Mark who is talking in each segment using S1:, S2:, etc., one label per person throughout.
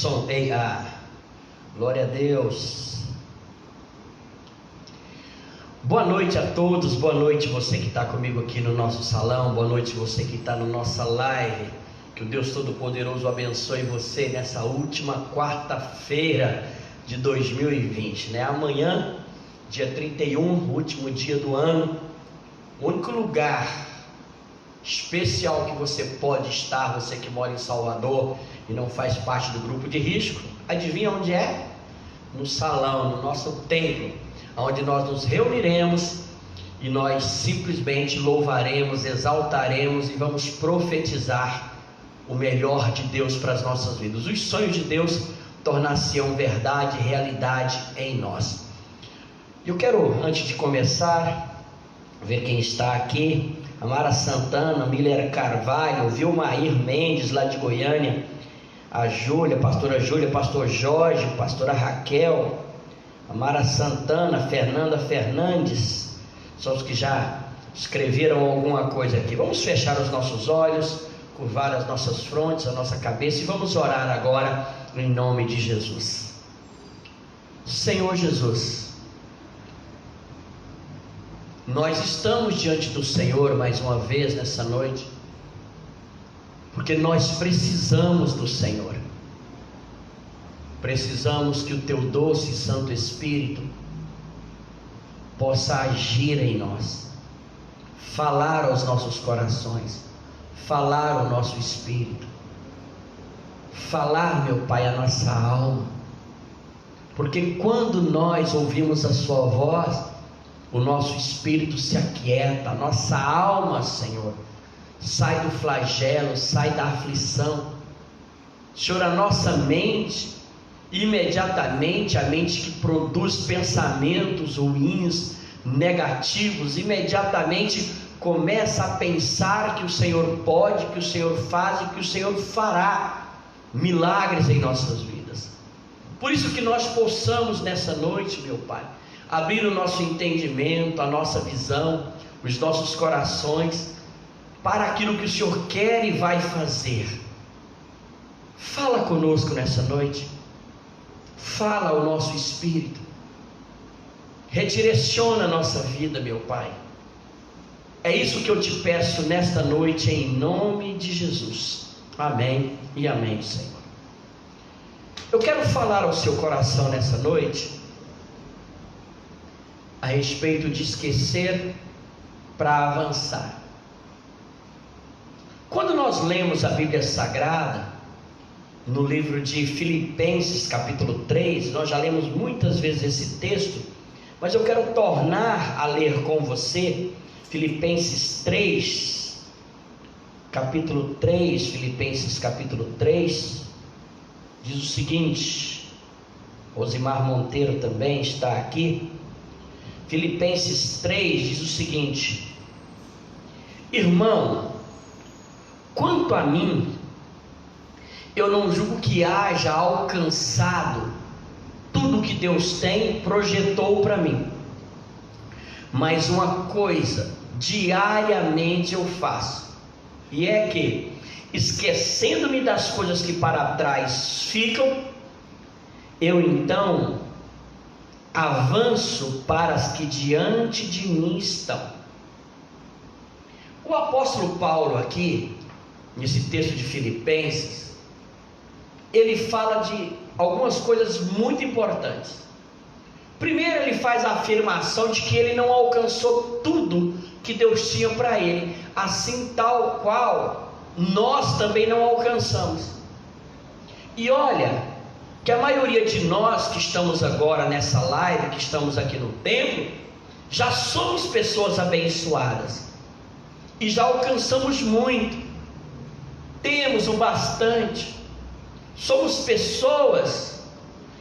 S1: Som, ei, glória a Deus. Boa noite a todos, boa noite você que está comigo aqui no nosso salão, boa noite você que está na nossa live. Que o Deus Todo-Poderoso abençoe você nessa última quarta-feira de 2020, né? Amanhã, dia 31, último dia do ano, o único lugar especial que você pode estar, você que mora em Salvador e não faz parte do grupo de risco, adivinha onde é? No salão, no nosso templo, onde nós nos reuniremos e nós simplesmente louvaremos, exaltaremos e vamos profetizar o melhor de Deus para as nossas vidas. Os sonhos de Deus tornar-se-ão verdade, realidade em nós. Eu quero, antes de começar, ver quem está aqui. Amara Santana, Miller Carvalho, Vilmair Mendes lá de Goiânia, a Júlia, pastora Júlia, pastor Jorge, pastora Raquel, Amara Santana, Fernanda Fernandes, são os que já escreveram alguma coisa aqui. Vamos fechar os nossos olhos, curvar as nossas frontes, a nossa cabeça e vamos orar agora em nome de Jesus. Senhor Jesus, nós estamos diante do Senhor mais uma vez nessa noite, porque nós precisamos do Senhor. Precisamos que o Teu doce e Santo Espírito possa agir em nós, falar aos nossos corações, falar ao nosso espírito, falar, meu Pai, a nossa alma, porque quando nós ouvimos a Sua voz, o nosso espírito se aquieta, a nossa alma, Senhor, sai do flagelo, sai da aflição. Senhor, a nossa mente, imediatamente, a mente que produz pensamentos ruins, negativos, imediatamente começa a pensar que o Senhor pode, que o Senhor faz e que o Senhor fará milagres em nossas vidas. Por isso que nós possamos nessa noite, meu Pai, abrir o nosso entendimento, a nossa visão, os nossos corações, para aquilo que o Senhor quer e vai fazer. Fala conosco nessa noite, fala ao nosso espírito, redireciona a nossa vida, meu Pai. É isso que eu te peço nesta noite, em nome de Jesus. Amém e amém, Senhor. Eu quero falar ao seu coração nessa noite a respeito de esquecer para avançar. Quando nós lemos a Bíblia Sagrada, no livro de Filipenses capítulo 3, nós já lemos muitas vezes esse texto, mas eu quero tornar a ler com você, Filipenses 3, capítulo 3, Filipenses capítulo 3, diz o seguinte, Rosimar Monteiro também está aqui, Filipenses 3 diz o seguinte: irmão, quanto a mim, eu não julgo que haja alcançado tudo que Deus projetou para mim, mas uma coisa diariamente eu faço, e é que, esquecendo-me das coisas que para trás ficam, eu então avanço para as que diante de mim estão. O apóstolo Paulo aqui, nesse texto de Filipenses, ele fala de algumas coisas muito importantes. Primeiro, ele faz a afirmação de que ele não alcançou tudo que Deus tinha para ele, assim tal qual nós também não alcançamos. E olha, que a maioria de nós que estamos agora nessa live, que estamos aqui no templo, já somos pessoas abençoadas, e já alcançamos muito, temos o bastante, somos pessoas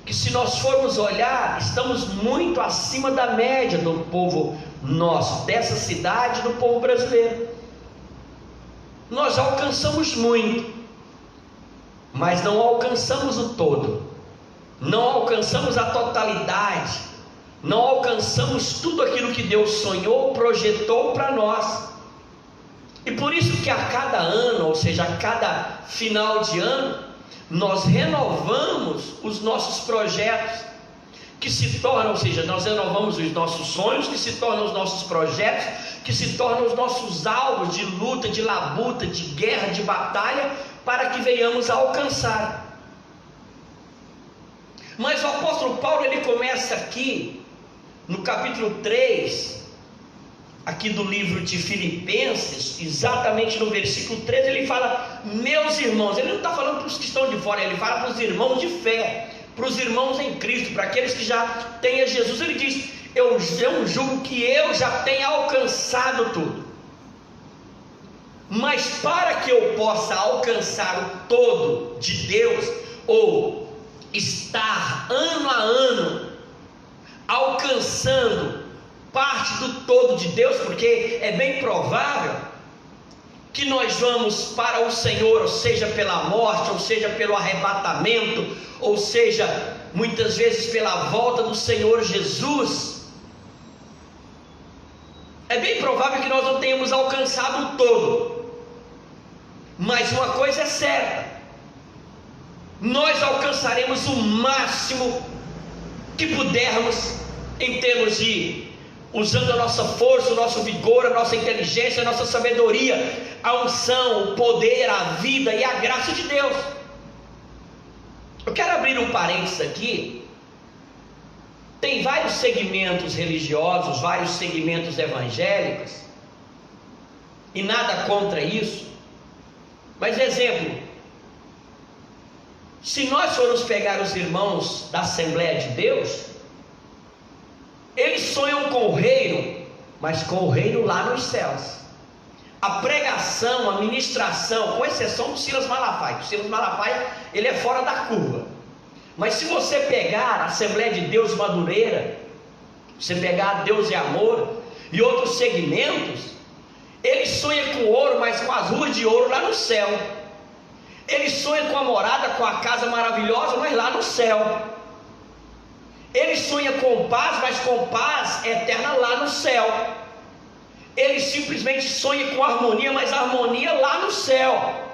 S1: que, se nós formos olhar, estamos muito acima da média do povo nosso, dessa cidade, do povo brasileiro. Nós já alcançamos muito, mas não alcançamos o todo, não alcançamos a totalidade, não alcançamos tudo aquilo que Deus sonhou, projetou para nós. E por isso que a cada ano, ou seja, a cada final de ano, nós renovamos os nossos projetos, que se tornam, ou seja, nós renovamos os nossos sonhos, que se tornam os nossos projetos, que se tornam os nossos alvos de luta, de labuta, de guerra, de batalha, para que venhamos a alcançar. Mas o apóstolo Paulo, ele começa aqui, no capítulo 3, aqui do livro de Filipenses, exatamente no versículo 13, ele fala, meus irmãos. Ele não está falando para os que estão de fora, ele fala para os irmãos de fé, para os irmãos em Cristo, para aqueles que já têm a Jesus. Ele diz, eu julgo que eu já tenha alcançado tudo, mas para que eu possa alcançar o todo de Deus, ou estar ano a ano alcançando parte do todo de Deus, porque é bem provável que nós vamos para o Senhor, ou seja pela morte, ou seja pelo arrebatamento, ou seja muitas vezes pela volta do Senhor Jesus. É bem provável que nós não tenhamos alcançado o todo, mas uma coisa é certa, nós alcançaremos o máximo que pudermos, em termos de, usando a nossa força, o nosso vigor, a nossa inteligência, a nossa sabedoria, a unção, o poder, a vida e a graça de Deus. Eu quero abrir um parênteses aqui. Tem vários segmentos religiosos, vários segmentos evangélicos, e nada contra isso, mas exemplo, se nós formos pegar os irmãos da Assembleia de Deus, eles sonham com o reino, mas com o reino lá nos céus. A pregação, a ministração, com exceção do Silas Malafaia, o Silas Malafaia, ele é fora da curva. Mas se você pegar a Assembleia de Deus Madureira, você pegar Deus e Amor e outros segmentos, ele sonha com ouro, mas com as ruas de ouro lá no céu. Ele sonha com a morada, com a casa maravilhosa, mas lá no céu. Ele sonha com paz, mas com paz eterna lá no céu. Ele simplesmente sonha com harmonia, mas harmonia lá no céu.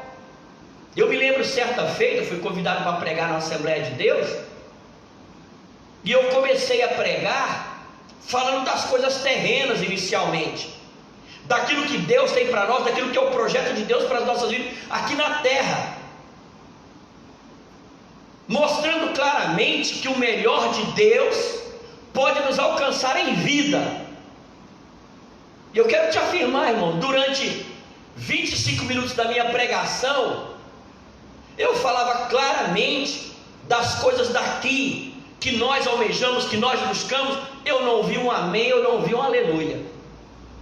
S1: Eu me lembro certa feita, fui convidado para pregar na Assembleia de Deus, e eu comecei a pregar falando das coisas terrenas inicialmente, daquilo que Deus tem para nós, daquilo que é o projeto de Deus para as nossas vidas aqui na terra, mostrando claramente que o melhor de Deus pode nos alcançar em vida. E eu quero te afirmar, irmão, durante 25 minutos da minha pregação, eu falava claramente das coisas daqui, que nós almejamos, que nós buscamos. Eu não ouvi um amém, eu não ouvi um aleluia.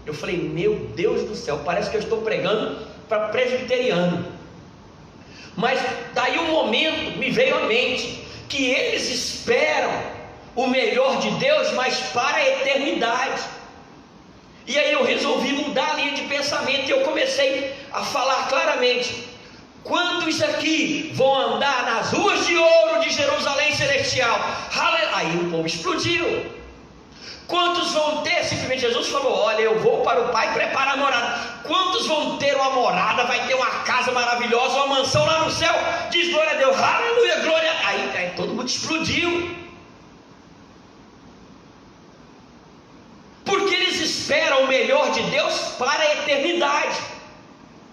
S1: Eu falei, meu Deus do céu, parece que eu estou pregando para presbiteriano. Mas daí um momento me veio à mente que eles esperam o melhor de Deus, mas para a eternidade. E aí eu resolvi mudar a linha de pensamento, e eu comecei a falar claramente: quantos aqui vão andar nas ruas de ouro de Jerusalém Celestial? Aí o povo explodiu. Quantos vão ter? Simplesmente Jesus falou: olha, eu vou para o Pai preparar a morada. Quantos vão ter uma morada? Vai ter uma casa maravilhosa, uma mansão lá no céu? Diz glória a Deus, aleluia, glória. Aí todo mundo explodiu, porque eles esperam o melhor de Deus para a eternidade.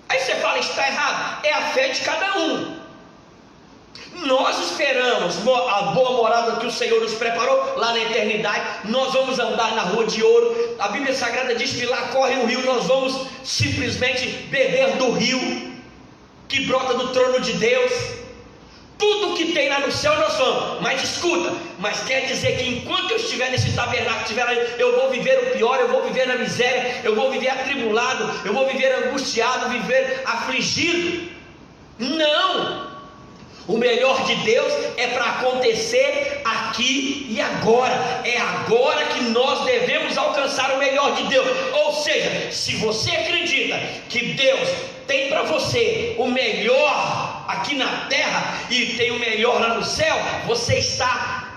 S1: Aí você fala, está errado. É a fé de cada um. Nós esperamos a boa morada que o Senhor nos preparou lá na eternidade. Nós vamos andar na rua de ouro. A Bíblia Sagrada diz que lá corre um rio. Nós vamos simplesmente beber do rio que brota do trono de Deus. Tudo que tem lá no céu nós vamos. Mas escuta, mas quer dizer que enquanto eu estiver nesse tabernáculo, eu vou viver o pior, eu vou viver na miséria, eu vou viver atribulado, eu vou viver angustiado, viver afligido? Não! O melhor de Deus é para acontecer aqui e agora. É agora que nós devemos alcançar o melhor de Deus. Ou seja, se você acredita que Deus tem para você o melhor aqui na terra e tem o melhor lá no céu, você está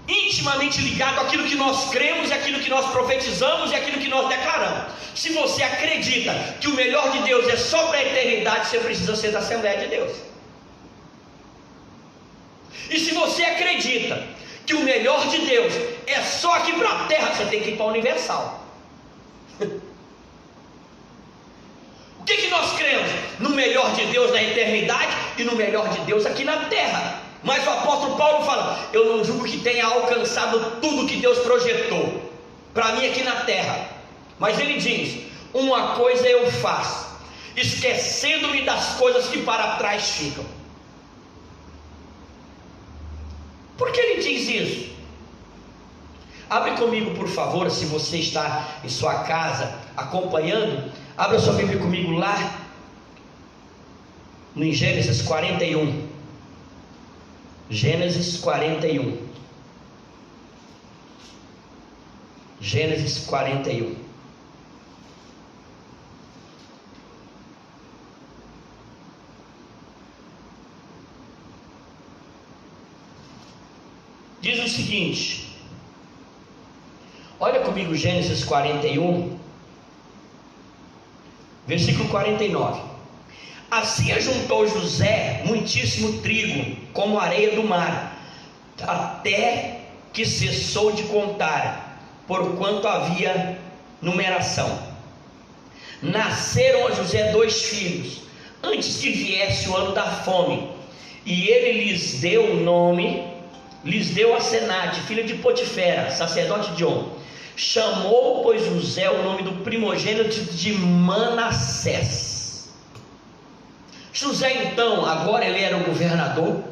S1: intimamente ligado àquilo que nós cremos, àquilo que nós profetizamos e àquilo que nós declaramos. Se você acredita que o melhor de Deus é só para a eternidade, você precisa ser da Assembleia de Deus. E se você acredita que o melhor de Deus é só aqui para a terra, você tem que ir para a universal. O que nós cremos? No melhor de Deus na eternidade e no melhor de Deus aqui na terra. Mas o apóstolo Paulo fala: eu não julgo que tenha alcançado tudo que Deus projetou para mim aqui na terra. Mas ele diz: uma coisa eu faço, esquecendo-me das coisas que para trás ficam. Por que ele diz isso? Abre comigo, por favor, se você está em sua casa acompanhando, abra sua Bíblia comigo lá no Gênesis 41. Gênesis 41. Gênesis 41. Diz o seguinte, olha comigo Gênesis 41, versículo 49. Assim ajuntou José muitíssimo trigo, como a areia do mar, até que cessou de contar, porquanto havia numeração. Nasceram a José 2 filhos, antes que viesse o ano da fome, e ele lhes deu o nome, lhes deu a Asenate, filha de Potifera, sacerdote de On. Chamou, pois, José o nome do primogênito de Manassés. José, então, agora ele era o governador,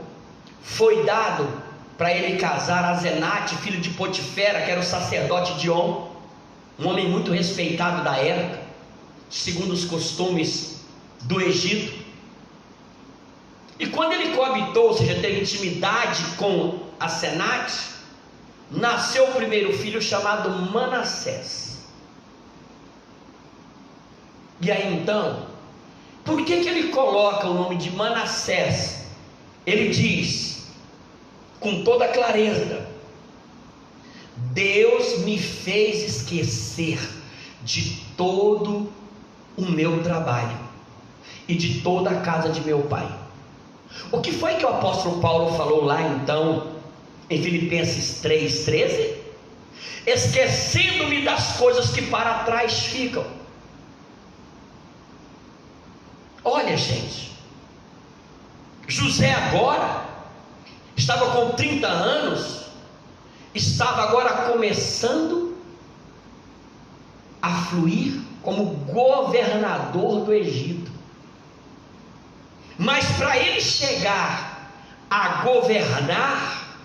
S1: foi dado para ele casar a Asenate, filho de Potifera, que era o sacerdote de On, um homem muito respeitado da época, segundo os costumes do Egito. E quando ele coabitou, ou seja, teve intimidade com Asenate, nasceu o primeiro filho chamado Manassés. E aí então, por que ele coloca o nome de Manassés? Ele diz com toda clareza: Deus me fez esquecer de todo o meu trabalho e de toda a casa de meu pai. O que foi que o apóstolo Paulo falou lá então em Filipenses 3,13? Esquecendo-me das coisas que para trás ficam. Olha, gente, José agora estava com 30 anos, estava agora começando a fluir como governador do Egito. Mas para ele chegar a governar,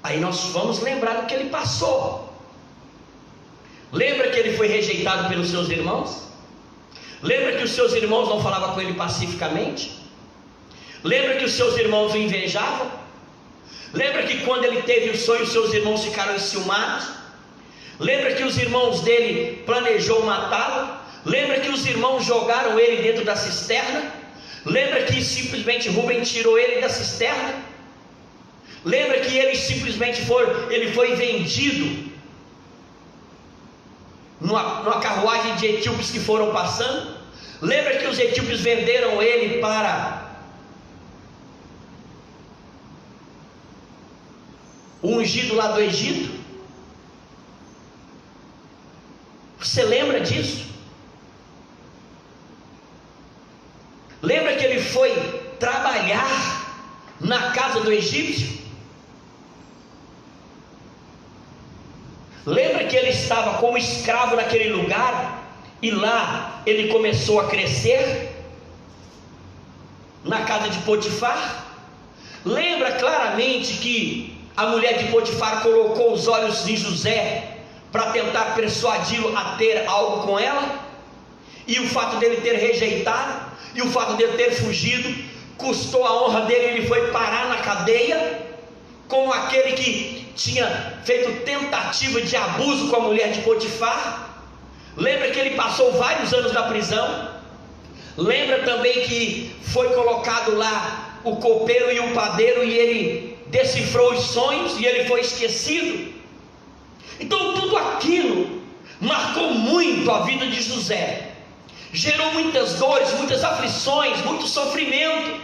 S1: aí nós vamos lembrar do que ele passou. Lembra que ele foi rejeitado pelos seus irmãos? Lembra que os seus irmãos não falavam com ele pacificamente? Lembra que os seus irmãos o invejavam? Lembra que quando ele teve o sonho, os seus irmãos ficaram enciumados? Lembra que os irmãos dele planejou matá-lo? Lembra que os irmãos jogaram ele dentro da cisterna? Lembra que simplesmente Rubem tirou ele da cisterna? Lembra que ele simplesmente foi vendido numa carruagem de etíopes que foram passando? Lembra que os etíopes venderam ele para o ungido lá do Egito? Você lembra disso? Lembra que ele foi trabalhar na casa do egípcio? Lembra que ele estava como escravo naquele lugar e lá ele começou a crescer na casa de Potifar? Lembra claramente que a mulher de Potifar colocou os olhos em José para tentar persuadi-lo a ter algo com ela? E o fato dele ter rejeitado, e o fato dele ter fugido, custou a honra dele. Ele foi parar na cadeia como aquele que tinha feito tentativa de abuso com a mulher de Potifar. Lembra que ele passou vários anos na prisão? Lembra também que foi colocado lá o copeiro e o padeiro, e ele decifrou os sonhos e ele foi esquecido? Então tudo aquilo marcou muito a vida de José, gerou muitas dores, muitas aflições, muito sofrimento.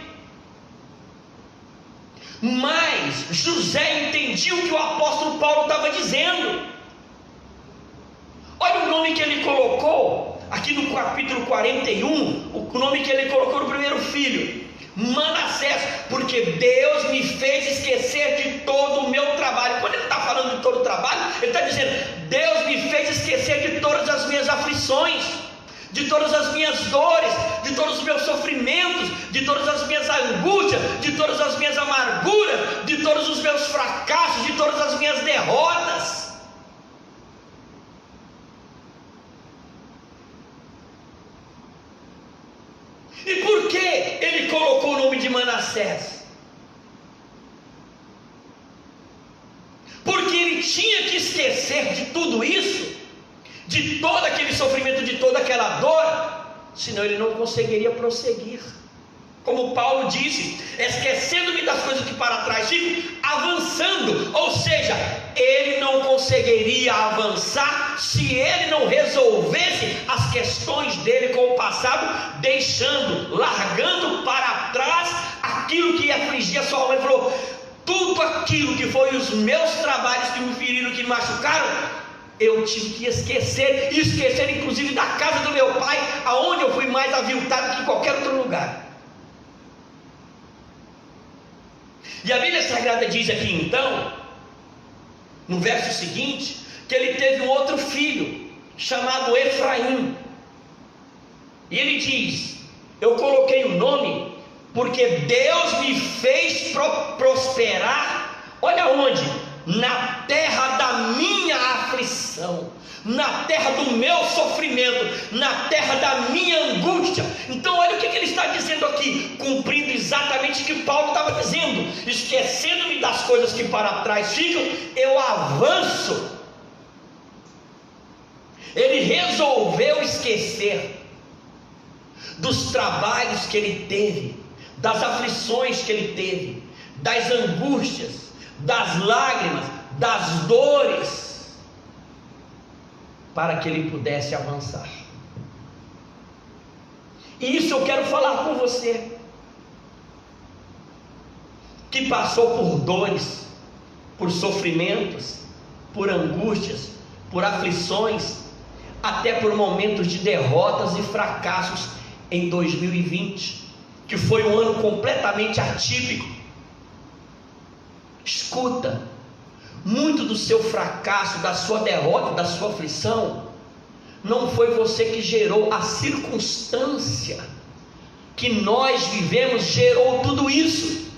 S1: Mas José entendia o que o apóstolo Paulo estava dizendo. Olha o nome que ele colocou aqui no capítulo 41, o nome que ele colocou no primeiro filho: Manassés, porque Deus me fez esquecer de todo o meu trabalho. Quando ele está falando de todo o trabalho, ele está dizendo: Deus me fez esquecer de todas as minhas aflições, de todas as minhas dores, de todos os meus sofrimentos, de todas as minhas angústias, de todas as minhas amarguras, de todos os meus fracassos, de todas as minhas derrotas. E por que ele colocou o nome de Manassés? Porque ele tinha que esquecer de tudo isso, de todo aquele sofrimento, de toda aquela dor, senão ele não conseguiria prosseguir. Como Paulo disse: esquecendo-me das coisas que para trás ficam, avançando. Ou seja, ele não conseguiria avançar se ele não resolvesse as questões dele com o passado, deixando, largando para trás aquilo que afligia a sua alma. Ele falou: tudo aquilo que foi os meus trabalhos que me feriram, que me machucaram, eu tive que esquecer, inclusive da casa do meu pai, aonde eu fui mais aviltado que em qualquer outro lugar. E a Bíblia Sagrada diz aqui então, no verso seguinte, que ele teve um outro filho, chamado Efraim. E ele diz: eu coloquei o nome porque Deus me fez prosperar. Olha onde? Na terra da minha aflição, na terra do meu sofrimento, na terra da minha angústia. Então olha o que ele está dizendo aqui, cumprindo exatamente o que Paulo estava dizendo: esquecendo-me das coisas que para trás ficam, eu avanço. Ele resolveu esquecer dos trabalhos que ele teve, das aflições que ele teve, das angústias, das lágrimas, das dores, para que ele pudesse avançar. E isso eu quero falar com você, que passou por dores, por sofrimentos, por angústias, por aflições, até por momentos de derrotas e fracassos em 2020, que foi um ano completamente atípico. Escuta, muito do seu fracasso, da sua derrota, da sua aflição, não foi você que gerou, a circunstância que nós vivemos gerou tudo isso.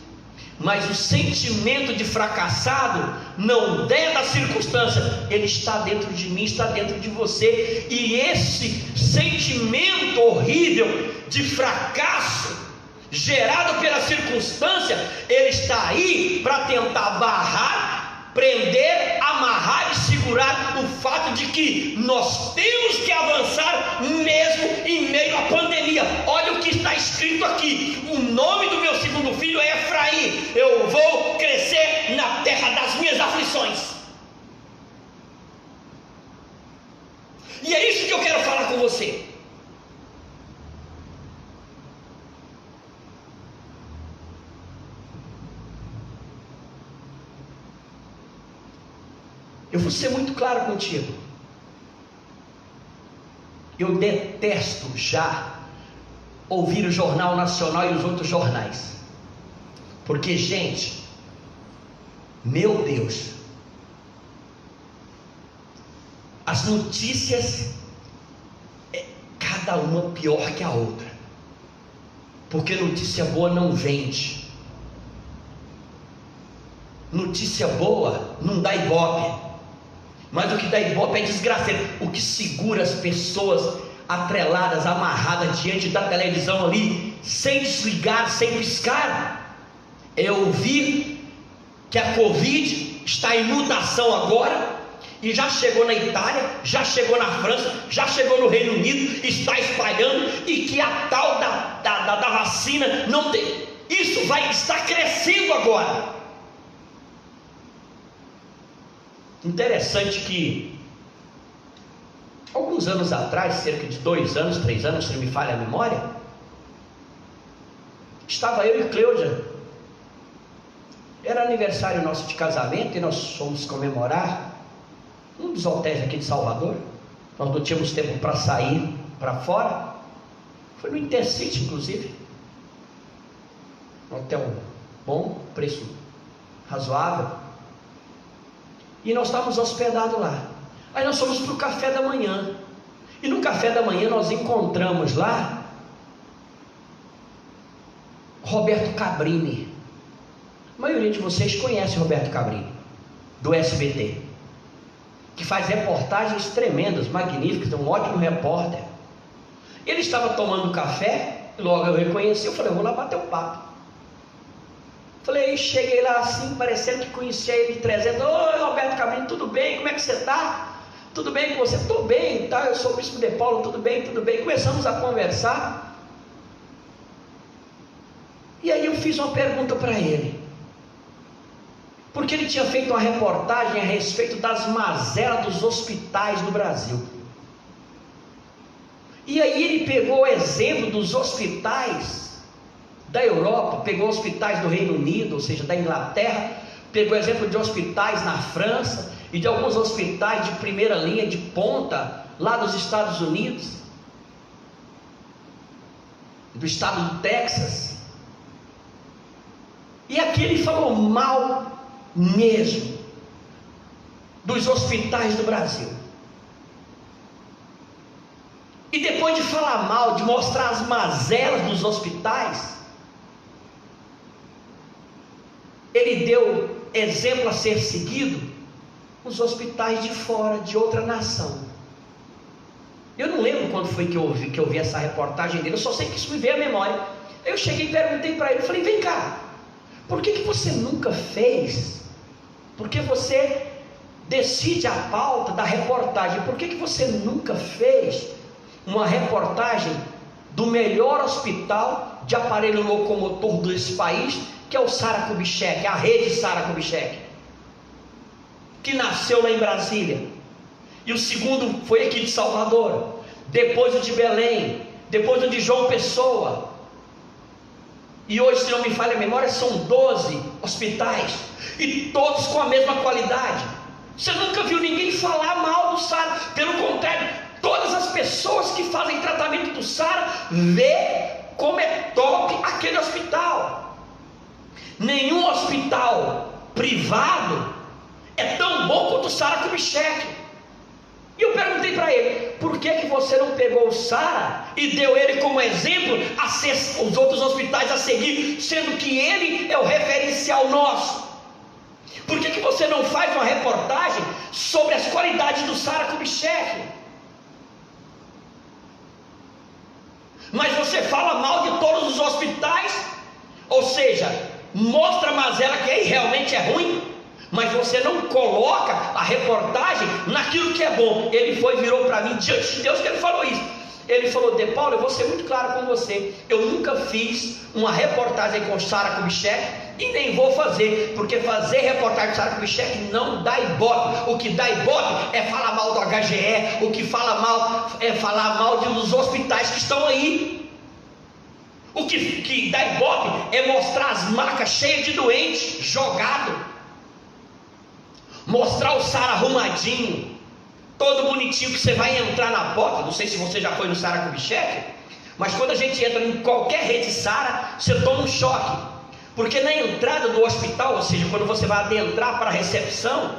S1: Mas o sentimento de fracassado não é da circunstância, ele está dentro de mim, está dentro de você. E esse sentimento horrível de fracasso gerado pela circunstância, ele está aí para tentar barrar, prender, amarrar e segurar o fato de que nós temos que avançar mesmo em meio à pandemia. Olha o que está escrito aqui: o nome do meu segundo filho é Efraim, eu vou crescer na terra das minhas aflições. E é isso que eu quero falar com você. Eu vou ser muito claro contigo. Eu detesto já ouvir o Jornal Nacional e os outros jornais. Porque, gente, meu Deus, as notícias, cada uma pior que a outra. Porque notícia boa não vende. Notícia boa não dá ibope. Mas o que dá ibope é desgraceiro. O que segura as pessoas atreladas, amarradas diante da televisão ali, sem desligar, sem piscar, é ouvir que a Covid está em mutação agora, e já chegou na Itália, já chegou na França, já chegou no Reino Unido, está espalhando, e que a tal da vacina não tem. Isso vai estar crescendo agora. Interessante que alguns anos atrás, cerca de 2 anos, 3 anos, se não me falha a memória, estava eu e Cleudia era aniversário nosso de casamento e nós fomos comemorar um dos hotéis aqui de Salvador. Nós não tínhamos tempo para sair para fora. Foi no Intercity, inclusive. Um hotel bom, preço razoável. E nós estávamos hospedados lá. Aí nós fomos para o café da manhã. E no café da manhã nós encontramos lá Roberto Cabrini. A maioria de vocês conhece Roberto Cabrini, do SBT, que faz reportagens tremendas, magníficas, é um ótimo repórter. Ele estava tomando café, logo eu reconheci, eu falei, eu vou lá bater um papo. Falei, cheguei lá assim, parecendo que conhecia ele de 300. Oi, Roberto Cabrini, tudo bem? Como é que você está? Tudo bem com você? Estou bem, tá? Eu sou o bispo de Paulo, tudo bem, tudo bem. Começamos a conversar. E aí eu fiz uma pergunta para ele. Porque ele tinha feito uma reportagem a respeito das mazelas dos hospitais do Brasil. E aí ele pegou o exemplo dos hospitais da Europa, pegou hospitais do Reino Unido, ou seja, da Inglaterra, pegou exemplo de hospitais na França e de alguns hospitais de primeira linha, de ponta, lá dos Estados Unidos, do estado do Texas. E aqui ele falou mal mesmo dos hospitais do Brasil. E depois de falar mal, de mostrar as mazelas dos hospitais, ele deu exemplo a ser seguido os hospitais de fora, de outra nação. Eu não lembro quando foi que eu ouvi essa reportagem dele, eu só sei que isso me veio à memória. Eu cheguei e perguntei para ele, falei, vem cá, por que você nunca fez? Porque você decide a pauta da reportagem, por que você nunca fez uma reportagem do melhor hospital de aparelho locomotor desse país, que é o Sara Kubitschek, a rede Sara Kubitschek, que nasceu lá em Brasília, e o segundo foi aqui de Salvador, depois o de Belém, depois o de João Pessoa, e hoje, se não me falha a memória, são 12 hospitais, e todos com a mesma qualidade. Você nunca viu ninguém falar mal do Sara, pelo contrário, todas as pessoas que fazem tratamento do Sara vê como é top aquele hospital. Nenhum hospital privado é tão bom quanto o Sara Kubitschek. E eu perguntei para ele, por que você não pegou o Sara e deu ele como exemplo a ser, os outros hospitais a seguir, sendo que ele é o referencial nosso? Por que você não faz uma reportagem sobre as qualidades do Sara Kubitschek? Mas você fala mal de todos os hospitais, ou seja, mostra a mazela que aí realmente é ruim, mas você não coloca a reportagem naquilo que é bom. Ele virou para mim diante de Deus que ele falou isso. Ele falou, De Paulo, eu vou ser muito claro com você, eu nunca fiz uma reportagem com Sara Kubitschek e nem vou fazer, porque fazer reportagem com Sara Kubitschek não dá ibope. O que dá ibope é falar mal do HGE, o que fala mal é falar mal dos hospitais que estão aí. O que dá ibope é mostrar as macas cheias de doentes, jogado, mostrar o Sara arrumadinho, todo bonitinho, que você vai entrar na porta. Não sei se você já foi no Sara Kubitschek, mas quando a gente entra em qualquer rede Sara, você toma um choque, porque na entrada do hospital, ou seja, quando você vai adentrar para a recepção,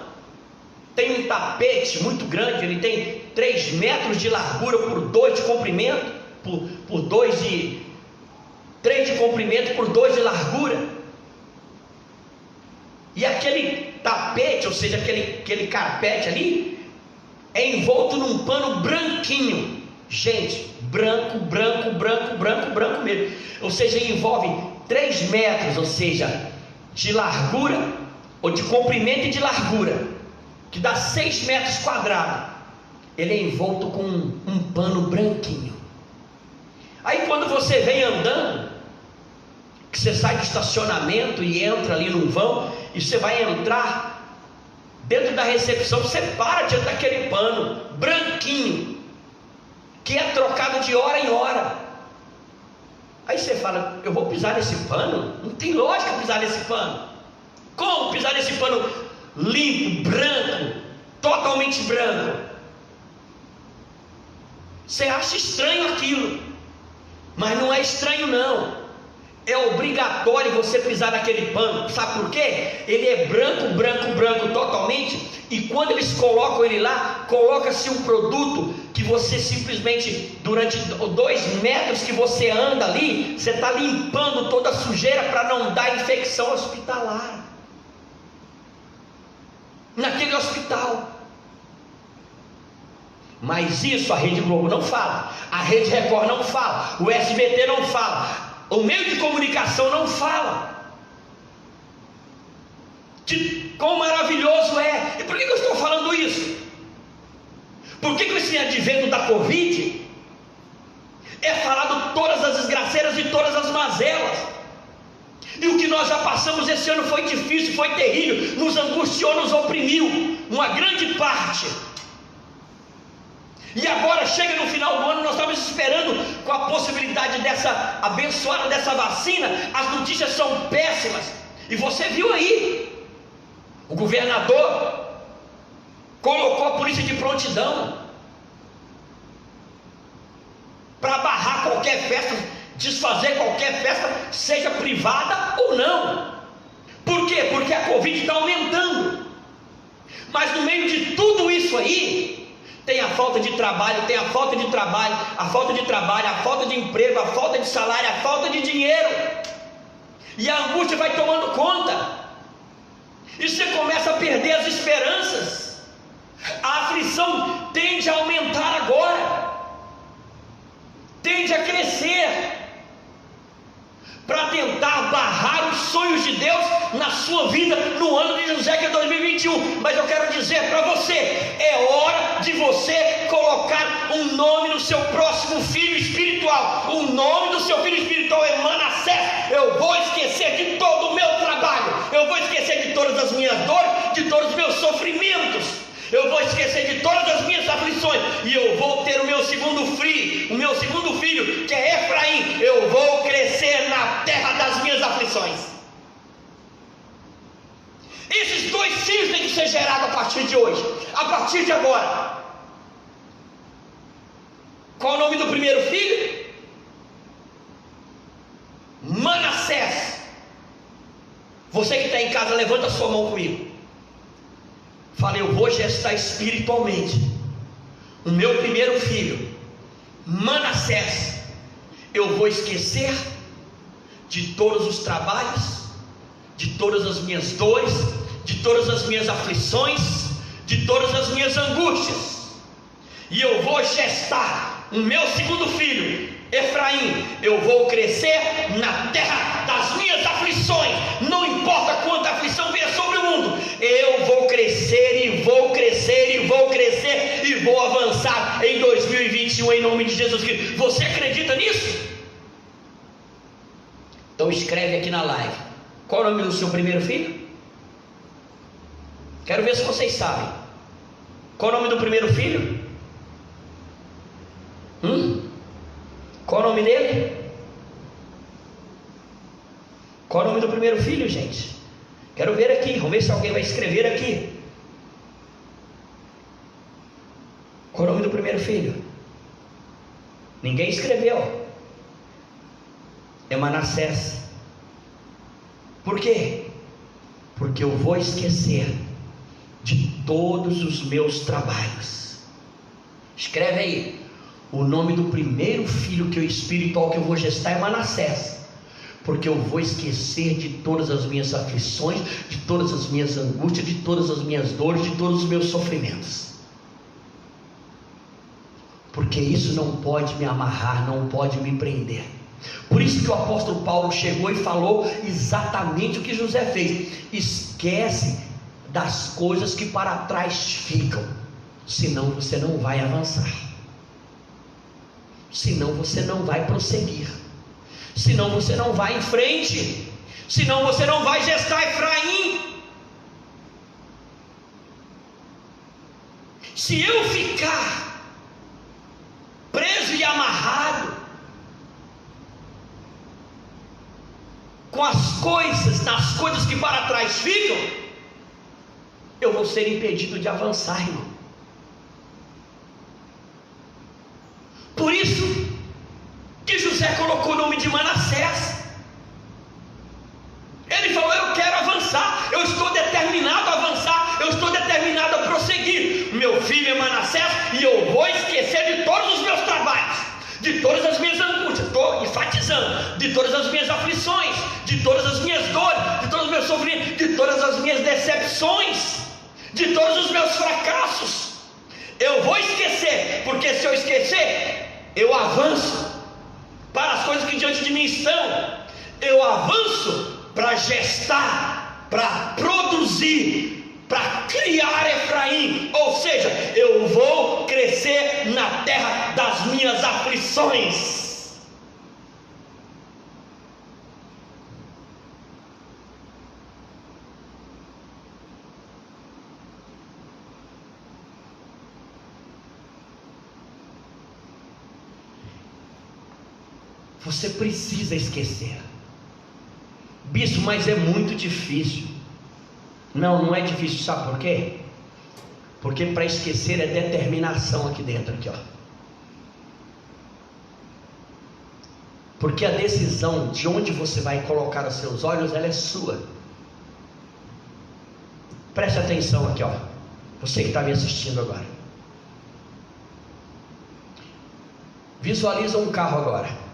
S1: tem um tapete muito grande. Ele tem 3 metros de largura por 2 de comprimento, por 2 de 3 de comprimento por 2 de largura. E aquele tapete, ou seja, aquele carpete ali, é envolto num pano branquinho. Gente, branco mesmo. Ou seja, envolve 3 metros, ou seja, de largura, ou de comprimento e de largura, que dá 6 metros quadrados. Ele é envolto com um pano branquinho. Aí quando você vem andando, que você sai do estacionamento e entra ali num vão, e você vai entrar dentro da recepção, você para diante daquele pano branquinho, que é trocado de hora em hora. Aí você fala, eu vou pisar nesse pano? Não tem lógica pisar nesse pano. Como pisar nesse pano limpo, branco, totalmente branco? Você acha estranho aquilo, mas não é estranho não. É obrigatório você pisar naquele pano. Sabe por quê? Ele é branco, branco, branco totalmente. E quando eles colocam ele lá, coloca-se um produto que você simplesmente, durante 2 metros que você anda ali, você está limpando toda a sujeira para não dar infecção hospitalar naquele hospital. Mas isso a Rede Globo não fala, a Rede Record não fala, o SBT não fala, o meio de comunicação não fala de quão maravilhoso é. E por que eu estou falando isso? Por que esse advento da Covid é falado todas as desgraceiras e todas as mazelas? E o que nós já passamos esse ano foi difícil, foi terrível, nos angustiou, nos oprimiu, uma grande parte. E agora chega no final do ano, nós estamos esperando com a possibilidade dessa abençoada dessa vacina. As notícias são péssimas. E você viu aí, o governador colocou a polícia de prontidão para barrar qualquer festa, desfazer qualquer festa, seja privada ou não. Por quê? Porque a Covid está aumentando. Mas no meio de tudo isso aí, tem a falta de trabalho, tem a falta de trabalho, a falta de trabalho, a falta de emprego, a falta de salário, a falta de dinheiro. E a angústia vai tomando conta. E você começa a perder as esperanças. A aflição tende a aumentar agora. Tende a crescer. Para tentar barrar os sonhos de Deus na sua vida no ano de José, que é 2021. Mas eu quero dizer para você, é hora de você colocar um nome no seu próximo filho espiritual. O nome do seu filho espiritual é Manassés. Eu vou esquecer de todo o meu trabalho, eu vou esquecer de todas as minhas dores, de todos os meus sofrimentos, eu vou esquecer de todas as minhas aflições, e eu vou ter o meu segundo filho, que é Efraim. Eu vou crescer na terra das minhas aflições. Esses 2 filhos têm que ser gerados a partir de hoje, a partir de agora. Qual o nome do primeiro filho? Manassés. Você que está em casa, levanta a sua mão comigo. Fala: eu vou gestar espiritualmente o meu primeiro filho, Manassés. Eu vou esquecer de todos os trabalhos, de todas as minhas dores, de todas as minhas aflições, de todas as minhas angústias, e eu vou gestar o meu segundo filho, Efraim. Eu vou crescer na terra das minhas aflições. Não importa quanta aflição venha sobre o mundo, eu vou crescer e vou crescer e vou crescer e vou avançar em 2021 em nome de Jesus Cristo. Você acredita nisso? Então escreve aqui na live. Qual é o nome do seu primeiro filho? Quero ver se vocês sabem. Qual é o nome do primeiro filho? Qual é o nome dele? Qual é o nome do primeiro filho, gente? Quero ver aqui, vamos ver se alguém vai escrever aqui. Qual é o nome do primeiro filho? Ninguém escreveu. É Manassés. Por quê? Porque eu vou esquecer de todos os meus trabalhos. Escreve aí. O nome do primeiro filho espiritual que eu vou gestar é Manassés. Porque eu vou esquecer de todas as minhas aflições, de todas as minhas angústias, de todas as minhas dores, de todos os meus sofrimentos. Porque isso não pode me amarrar, não pode me prender. Por isso que o apóstolo Paulo chegou e falou exatamente o que José fez. Esquece das coisas que para trás ficam, senão você não vai avançar, senão você não vai prosseguir, senão você não vai em frente, senão você não vai gestar Efraim. Se eu ficar preso e amarrado com as coisas, nas coisas que para trás ficam, eu vou ser impedido de avançar, irmão. Por isso que José colocou o nome de Manassés. Ele falou: eu quero avançar, eu estou determinado a avançar, eu estou determinado a prosseguir. Meu filho é Manassés, e eu vou esquecer de todos os meus trabalhos, de todas as minhas angústias, estou enfatizando, de todas as minhas aflições, de todas as minhas dores, de todos os meus sofrimentos, de todas as minhas decepções, de todos os meus fracassos. Eu vou esquecer, porque se eu esquecer, eu avanço para as coisas que diante de mim estão. Eu avanço para gestar, para produzir, para criar Efraim. Ou seja, eu vou crescer na terra das minhas aflições. Você precisa esquecer. Bispo, mas é muito difícil. Não é difícil, sabe por quê? Porque para esquecer é determinação aqui dentro, aqui, ó. Porque a decisão de onde você vai colocar os seus olhos, ela é sua. Preste atenção aqui, ó. Você que está me assistindo agora. Visualiza um carro agora.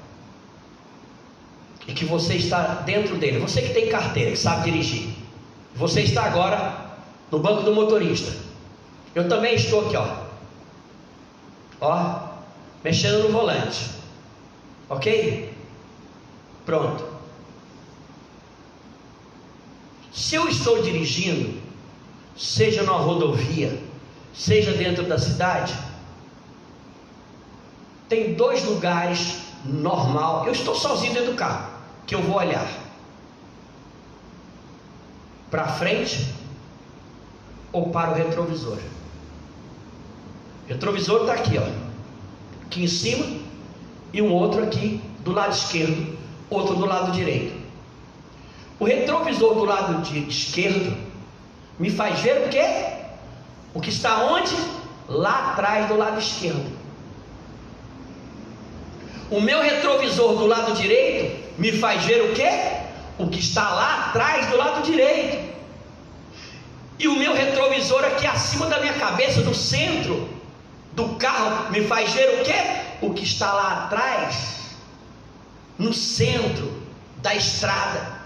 S1: E que você está dentro dele. Você que tem carteira, que sabe dirigir. Você está agora no banco do motorista. Eu também estou aqui, ó, mexendo no volante. Ok? Pronto. Se eu estou dirigindo, seja numa rodovia, seja dentro da cidade, tem dois lugares normal. Eu estou sozinho dentro do carro, que eu vou olhar para frente ou para o retrovisor. O retrovisor está aqui, ó, aqui em cima, e um outro aqui do lado esquerdo, outro do lado direito. O retrovisor do lado esquerdo me faz ver o quê? O que está onde? Lá atrás do lado esquerdo. O meu retrovisor do lado direito me faz ver o quê? O que está lá atrás do lado direito. E o meu retrovisor aqui acima da minha cabeça, no centro do carro, me faz ver o quê? O que está lá atrás, no centro da estrada.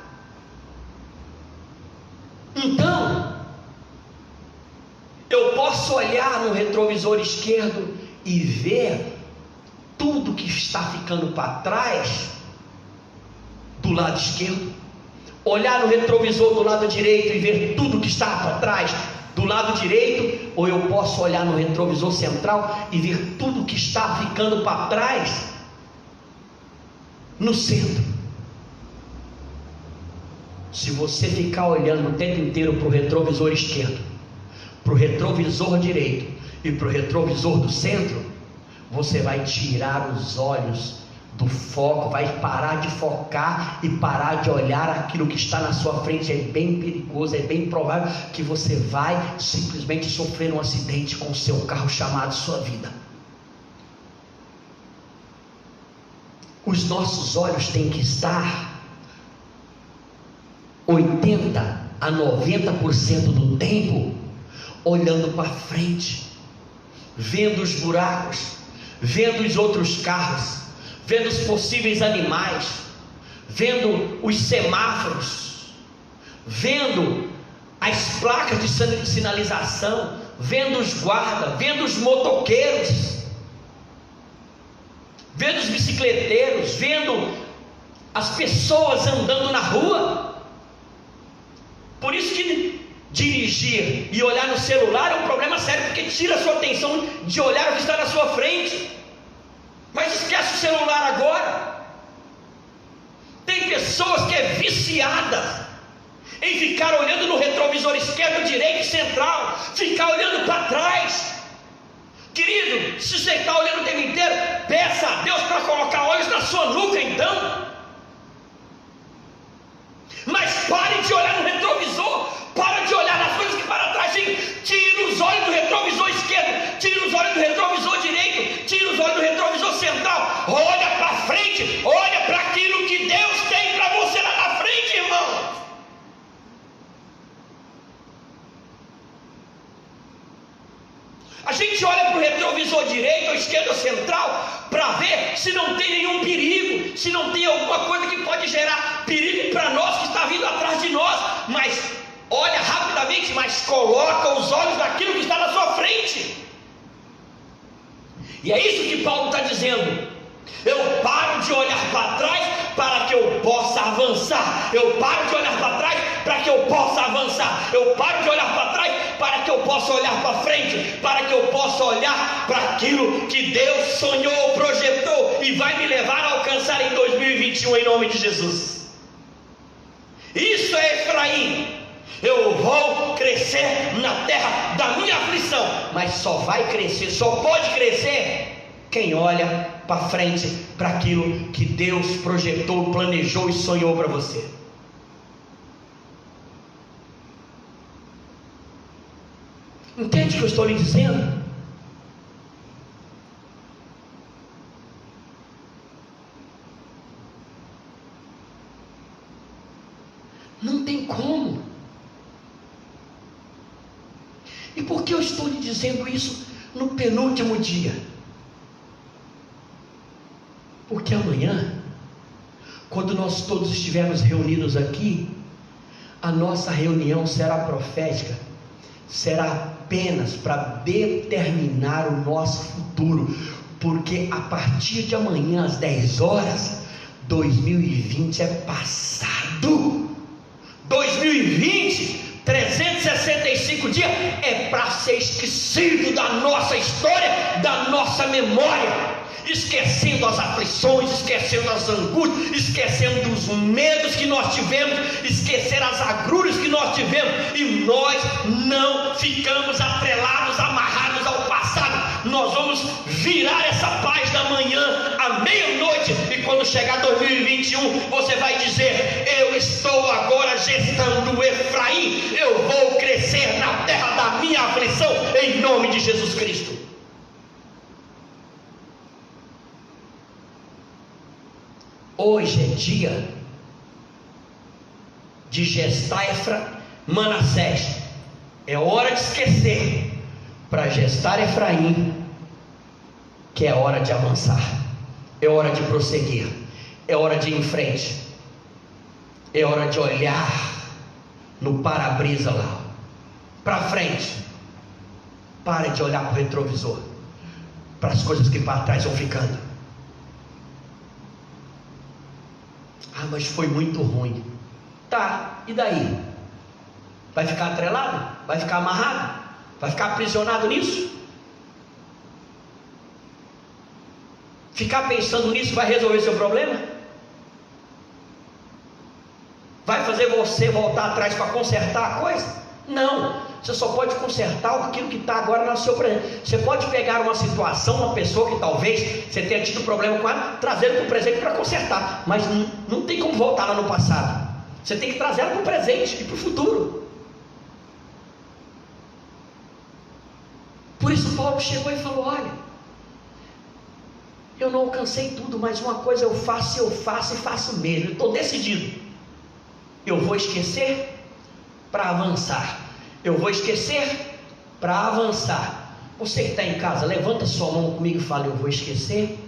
S1: Então, eu posso olhar no retrovisor esquerdo e ver tudo que está ficando para trás do lado esquerdo, olhar no retrovisor do lado direito e ver tudo que está para trás do lado direito, ou eu posso olhar no retrovisor central e ver tudo que está ficando para trás no centro. Se você ficar olhando o tempo inteiro para o retrovisor esquerdo, para o retrovisor direito e para o retrovisor do centro, você vai tirar os olhos do foco, vai parar de focar e parar de olhar aquilo que está na sua frente. É bem perigoso, é bem provável que você vai simplesmente sofrer um acidente com o seu carro chamado sua vida. Os nossos olhos têm que estar 80 a 90% do tempo olhando para frente, vendo os buracos, vendo os outros carros, vendo os possíveis animais, vendo os semáforos, vendo as placas de sinalização, vendo os guardas, vendo os motoqueiros, vendo os bicicleteiros, vendo as pessoas andando na rua. Por isso que dirigir e olhar no celular é um problema sério, porque tira a sua atenção de olhar o que está na sua frente. Mas esquece o celular agora. Tem pessoas que é viciada em ficar olhando no retrovisor esquerdo, direito e central, ficar olhando para trás. Querido, se você está olhando o tempo inteiro, peça a Deus para colocar olhos na sua nuca então. pare de olhar no retrovisor, para de olhar nas coisas que para trás. Tira os olhos do retrovisor esquerdo, tira os olhos do retrovisor direito, tira os olhos do retrovisor central, olha para frente, olha para aquilo que Deus tem para você lá na frente, irmão. A gente olha para o retrovisor direito ou esquerdo ou central para ver se não tem nenhum perigo, se não tem alguma coisa que pode gerar perigo para nós que está vindo atrás de nós, mas olha rapidamente, mas coloca os olhos naquilo que está na sua frente. E é isso que Paulo está dizendo. Eu paro de olhar para trás para que eu possa avançar. Eu paro de olhar para trás para que eu possa avançar. Eu paro de olhar para trás para que eu possa olhar para frente, para que eu possa olhar para aquilo que Deus sonhou, projetou e vai me levar a alcançar em 2021 em nome de Jesus. Isso é Efraim. Eu vou crescer na terra da minha aflição, mas só vai crescer, só pode crescer quem olha para frente, para aquilo que Deus projetou, planejou e sonhou para você. Entende o que eu estou lhe dizendo? Não tem como. E por que eu estou lhe dizendo isso no penúltimo dia? Porque amanhã, quando nós todos estivermos reunidos aqui, a nossa reunião será profética, será apenas para determinar o nosso futuro, porque a partir de amanhã às 10 horas, 2020 é passado. 2020, 365 dias, é para ser esquecido da nossa história, da nossa memória, esquecendo as aflições, esquecendo as angústias, esquecendo os medos que nós tivemos, esquecer as agruras que nós tivemos, e nós não ficamos atrelados, amarrados ao passado. Nós vamos virar essa página amanhã à meia-noite, e quando chegar 2021, você vai dizer: eu estou agora gestando Efraim, eu vou crescer na terra da minha aflição, em nome de Jesus Cristo. Hoje é dia de gestar Manassés. É hora de esquecer para gestar Efraim, que é hora de avançar, é hora de prosseguir, é hora de ir em frente, é hora de olhar no para-brisa lá, para frente. Pare de olhar para o retrovisor, para as coisas que para trás vão ficando. Ah, mas foi muito ruim. Tá, e daí? Vai ficar atrelado? Vai ficar amarrado? Vai ficar aprisionado nisso? Ficar pensando nisso vai resolver seu problema? Vai fazer você voltar atrás para consertar a coisa? Não. Você só pode consertar aquilo que está agora no seu presente. Você pode pegar uma situação, uma pessoa que talvez você tenha tido problema com ela, trazer para o presente para consertar, mas não tem como voltar lá no passado. Você tem que trazer ela para o presente e para o futuro. Por isso Paulo chegou e falou: olha, eu não alcancei tudo, mas uma coisa eu faço e faço mesmo. Eu estou decidido. Eu vou esquecer para avançar. Eu vou esquecer para avançar. Você que está em casa, levanta sua mão comigo e fala: eu vou esquecer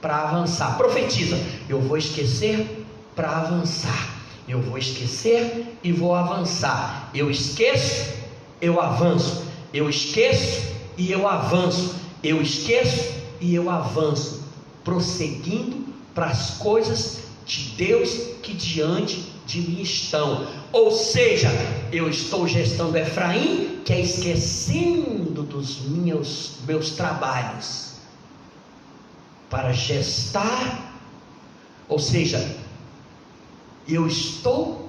S1: para avançar. Profetiza: eu vou esquecer para avançar. Eu vou esquecer e vou avançar. Eu esqueço, eu avanço. Eu esqueço e eu avanço. Eu esqueço e eu avanço, prosseguindo para as coisas de Deus que diante de mim estão. Ou seja, eu estou gestando Efraim, que é esquecendo dos meus trabalhos, para gestar. Ou seja, eu estou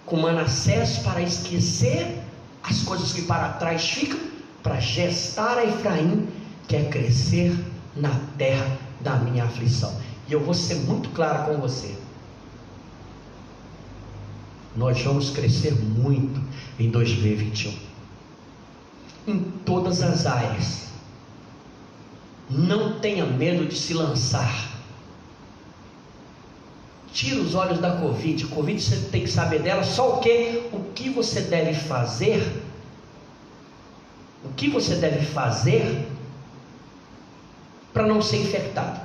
S1: com Manassés para esquecer as coisas que para trás ficam, para gestar Efraim, que é crescer na terra da minha aflição. E eu vou ser muito claro com você. nós vamos crescer muito em 2021, em todas as áreas. Não tenha medo de se lançar. Tira os olhos da Covid. Covid você tem que saber dela só o que você deve fazer. O que você deve fazer para não ser infectado.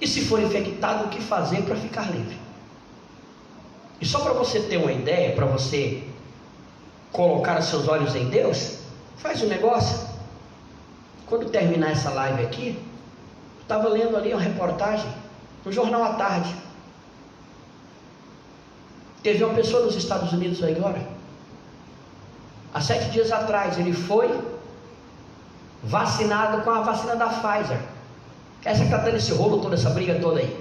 S1: E se for infectado, o que fazer para ficar livre. E só para você ter uma ideia, para você colocar os seus olhos em Deus, faz um negócio. Quando terminar essa live aqui, estava lendo ali uma reportagem no Jornal à Tarde. Teve uma pessoa nos Estados Unidos agora, há 7 dias atrás, ele foi vacinado com a vacina da Pfizer. Essa que está dando esse rolo todo, essa briga toda aí.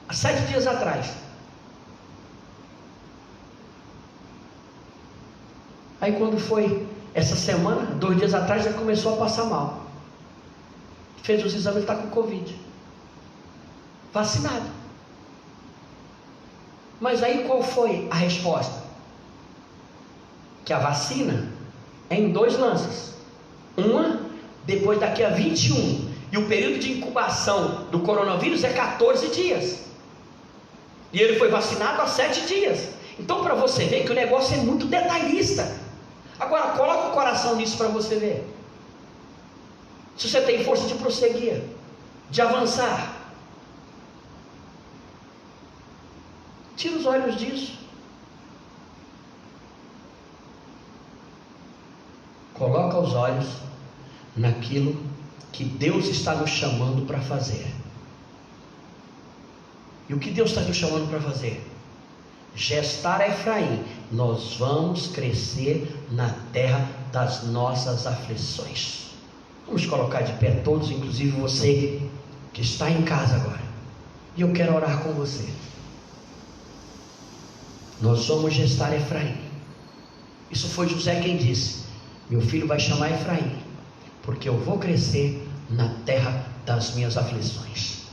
S1: Há 7 dias atrás. Aí quando foi essa semana, 2 dias atrás, já começou a passar mal. Fez os exames e está com Covid. Vacinado. Mas aí qual foi a resposta? Que a vacina é em 2 lances. Uma, depois daqui a 21. E o período de incubação do coronavírus é 14 dias. E ele foi vacinado há 7 dias. Então, para você ver que o negócio é muito detalhista. Agora, coloca o coração nisso para você ver. Se você tem força de prosseguir, de avançar, tira os olhos disso. Coloca os olhos naquilo que Deus está nos chamando para fazer. E o que Deus está nos chamando para fazer? Gestar Efraim. Nós vamos crescer na terra das nossas aflições. Vamos colocar de pé todos, inclusive você que está em casa agora. E eu quero orar com você. Nós vamos gestar Efraim. Isso foi José quem disse: meu filho vai chamar Efraim, porque eu vou crescer na terra das minhas aflições.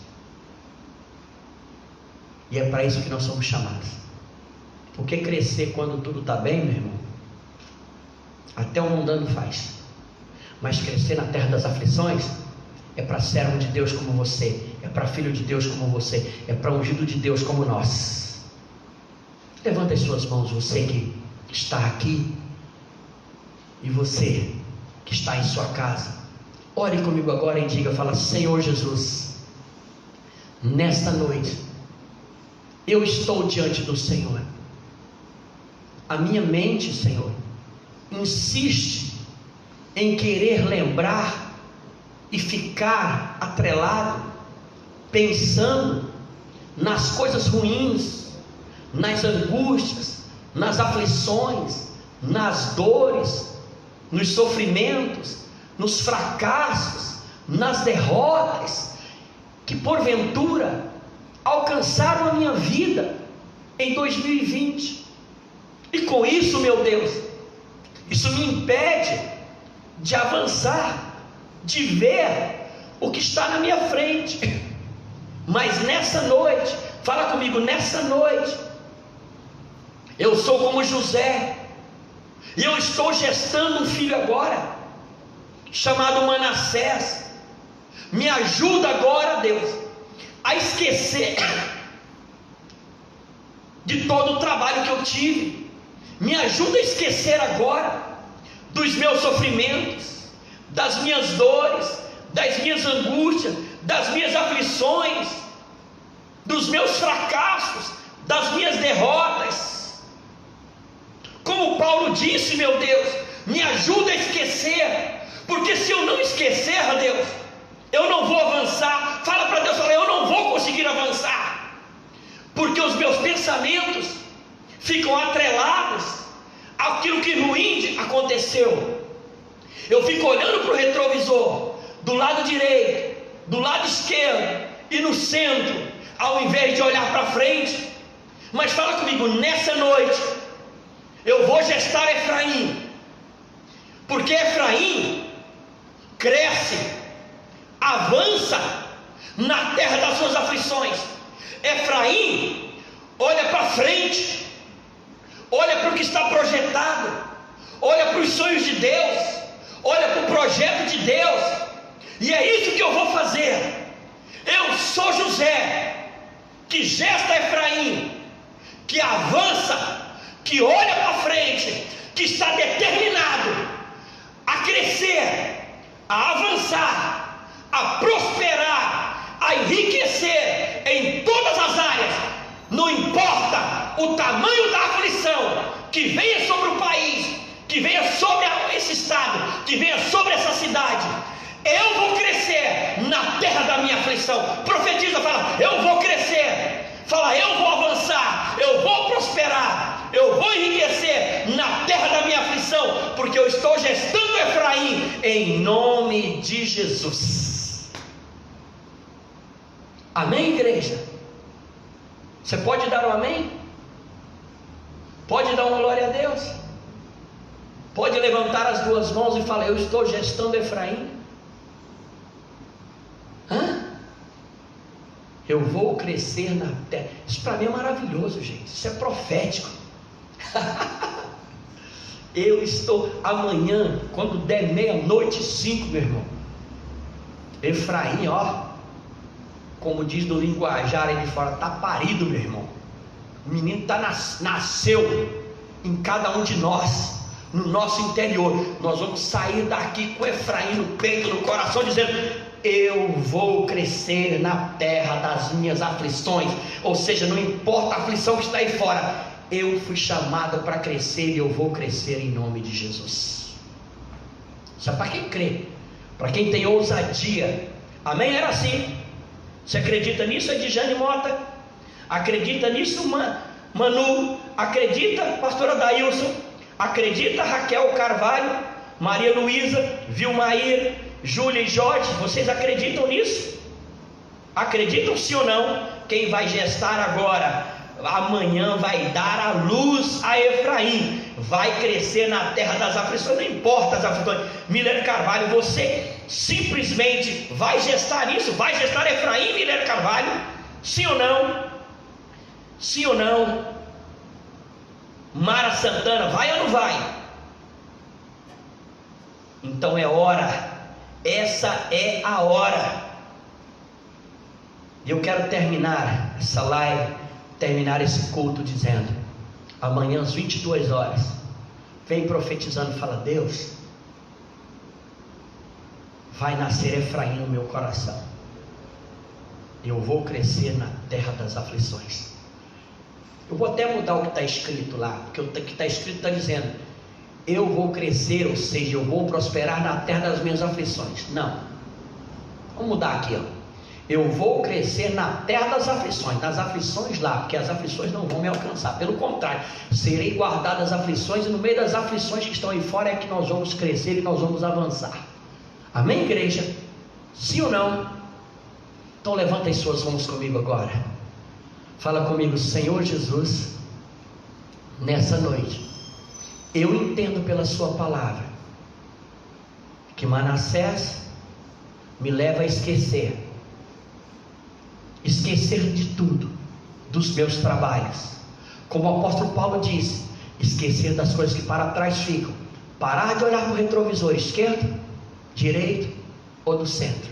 S1: E é para isso que nós somos chamados. Porque crescer quando tudo está bem, meu irmão, até o mundano faz. Mas crescer na terra das aflições é para servo de Deus como você, é para filho de Deus como você, é para ungido de Deus como nós. Levanta as suas mãos, você que está aqui e você que está em sua casa. Ore comigo agora e diga, fala: Senhor Jesus, nesta noite eu estou diante do Senhor. A minha mente, Senhor, insiste em querer lembrar e ficar atrelado, pensando nas coisas ruins, nas angústias, nas aflições, nas dores, nos sofrimentos, nos fracassos, nas derrotas que porventura alcançaram a minha vida em 2020. E com isso, meu Deus, isso me impede de avançar, de ver o que está na minha frente. Mas nessa noite, fala comigo, nessa noite, eu sou como José, e eu estou gestando um filho agora, chamado Manassés. Me ajuda agora, Deus, a esquecer de todo o trabalho que eu tive. Me ajuda a esquecer agora dos meus sofrimentos, das minhas dores, das minhas angústias, das minhas aflições, dos meus fracassos, das minhas derrotas. Como Paulo disse, meu Deus, me ajuda a esquecer, porque se eu não esquecer, Deus, eu não vou avançar. Fala para Deus, fala, eu não vou conseguir avançar, porque os meus pensamentos ficam atrelados àquilo que ruim aconteceu. Eu fico olhando para o retrovisor, do lado direito, do lado esquerdo e no centro, ao invés de olhar para frente. Mas fala comigo, nessa noite eu vou gestar Efraim, porque Efraim cresce, avança na terra das suas aflições. Efraim olha para frente, olha para o que está projetado, olha para os sonhos de Deus, olha para o projeto de Deus, e é isso que eu vou fazer. Eu sou José, que gesta Efraim, que avança, que olha para frente, que está determinado a crescer, a avançar, a prosperar, a enriquecer em todas as áreas. Não importa o tamanho da aflição que venha sobre o país, que venha sobre esse estado, que venha sobre essa cidade, eu vou crescer na terra da minha aflição. Profetiza, fala, eu vou crescer. Fala, eu vou avançar, eu vou prosperar, eu vou enriquecer na terra da minha aflição, porque eu estou gestando Efraim, em nome de Jesus. Amém, igreja? Você pode dar um amém? Pode dar uma glória a Deus? Pode levantar as duas mãos e falar, eu estou gestando Efraim? Eu vou crescer na terra. Isso para mim é maravilhoso, gente. Isso é profético. Eu estou amanhã, quando der 00:05, meu irmão, Efraim, ó, como diz no linguajar aí de fora, tá parido, meu irmão. O menino nasceu em cada um de nós, no nosso interior. Nós vamos sair daqui com Efraim no peito, no coração, dizendo, eu vou crescer na terra das minhas aflições. Ou seja, não importa a aflição que está aí fora, eu fui chamado para crescer e eu vou crescer em nome de Jesus. Isso é para quem crê, para quem tem ousadia. Amém? Era assim. Você acredita nisso, Edjane Mota? Acredita nisso, Manu? Acredita, pastora Dailson? Acredita, Raquel Carvalho? Maria Luísa? Vilmair? Júlia e Jorge, vocês acreditam nisso? Acreditam sim ou não? Quem vai gestar agora, amanhã vai dar a luz a Efraim, vai crescer na terra das aflições, não importa as aflições. Milene Carvalho, você simplesmente vai gestar isso? Vai gestar Efraim, Milene Carvalho? Sim ou não? Sim ou não? Mara Santana, vai ou não vai? Então é hora. Essa é a hora. E eu quero terminar essa live, terminar esse culto dizendo, amanhã às 22 horas, vem profetizando, fala, Deus, vai nascer Efraim no meu coração. Eu vou crescer na terra das aflições. Eu vou até mudar o que está escrito lá, porque o que está escrito está dizendo, eu vou crescer, ou seja, eu vou prosperar na terra das minhas aflições. Não, vamos mudar aqui, ó. Eu vou crescer na terra das aflições, nas aflições lá, porque as aflições não vão me alcançar. Pelo contrário, serei guardado das aflições, e no meio das aflições que estão aí fora é que nós vamos crescer e nós vamos avançar. Amém, igreja? Sim ou não? Então levantem suas mãos comigo agora. Fala comigo, Senhor Jesus, nessa noite, eu entendo pela sua palavra que Manassés me leva a esquecer de tudo, dos meus trabalhos, como o apóstolo Paulo disse, esquecer das coisas que para trás ficam, parar de olhar para o retrovisor esquerdo, direito ou do centro,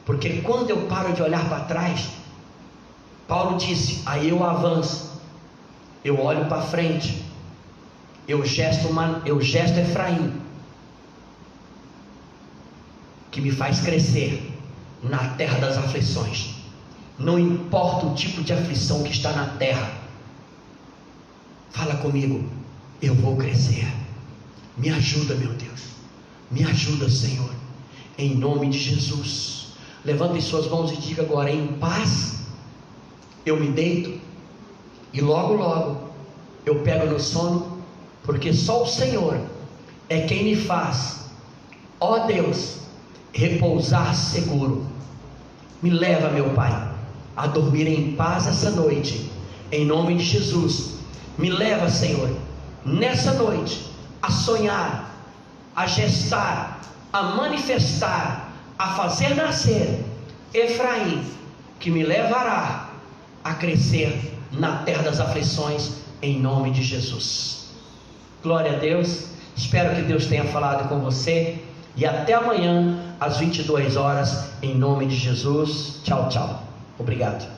S1: porque quando eu paro de olhar para trás, Paulo disse, aí eu avanço, eu olho para frente, eu gesto Efraim, que me faz crescer na terra das aflições. Não importa o tipo de aflição que está na terra, fala comigo, eu vou crescer. Me ajuda, meu Deus, me ajuda, Senhor, em nome de Jesus. Levante suas mãos e diga agora, em paz eu me deito e logo logo eu pego no sono, porque só o Senhor é quem me faz, ó Deus, repousar seguro. Me leva, meu Pai, a dormir em paz essa noite, em nome de Jesus. Me leva, Senhor, nessa noite, a sonhar, a gestar, a manifestar, a fazer nascer Efraim, que me levará a crescer na terra das aflições, em nome de Jesus. Glória a Deus. Espero que Deus tenha falado com você, e até amanhã às 22 horas, em nome de Jesus. Tchau, tchau. Obrigado.